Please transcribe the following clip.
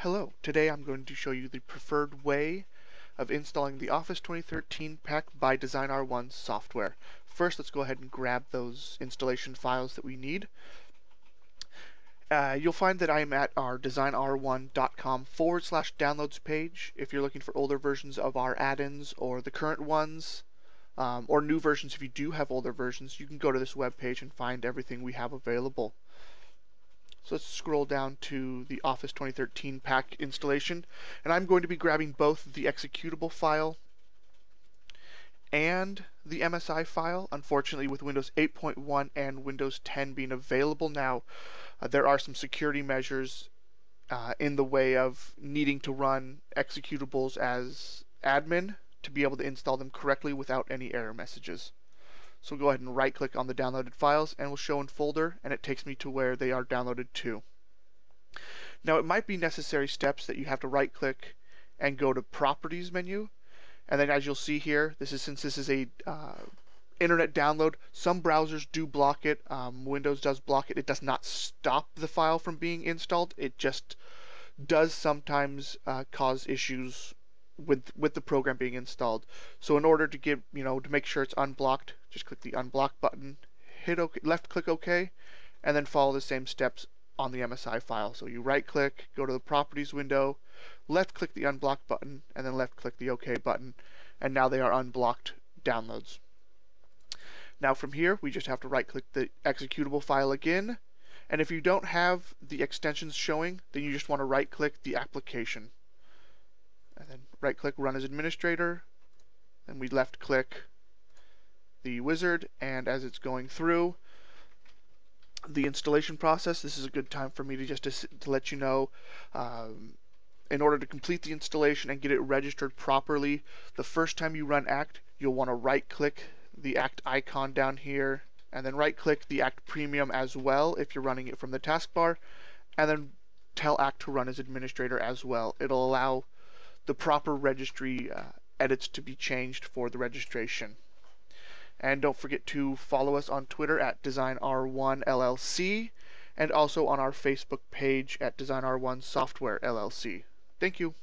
Hello, today I'm going to show you the preferred way of installing the Office 2013 pack by Design R1 software. First, let's go ahead and grab those installation files that we need. You'll find that I'm at our designr1.com/downloads page. If you're looking for older versions of our add-ins or the current ones, or new versions if you do have older versions, you can go to this web page and find everything we have available. So let's scroll down to the Office 2013 pack installation, and I'm going to be grabbing both the executable file and the MSI file. Unfortunately, with Windows 8.1 and Windows 10 being available now, there are some security measures in the way of needing to run executables as admin to be able to install them correctly without any error messages. So we'll go ahead and right click on the downloaded files and we'll show in folder, and it takes me to where they are downloaded to. Now it might be necessary steps that you have to right click and go to properties menu, and then as you'll see here, since this is a internet download, some browsers do block it. Windows does block it. It does not stop the file from being installed. It just does sometimes cause issues with the program being installed. So in order to to make sure it's unblocked, just click the unblock button, hit OK, left click OK, and then follow the same steps on the MSI file. So you right click, go to the properties window, left click the unblock button, and then left click the OK button, and now they are unblocked downloads. Now from here, we just have to right click the executable file again, and if you don't have the extensions showing, then you just want to right click the application. And then right click Run as Administrator, and we left click the wizard, and as it's going through the installation process, this is a good time for me to let you know, in order to complete the installation and get it registered properly, the first time you run Act, you'll want to right click the Act icon down here, and then right click the Act Premium as well if you're running it from the taskbar, and then tell Act to run as administrator as well. It'll allow the proper registry edits to be changed for the registration. And don't forget to follow us on Twitter at DesignR1LLC, and also on our Facebook page at DesignR1 Software LLC. Thank you.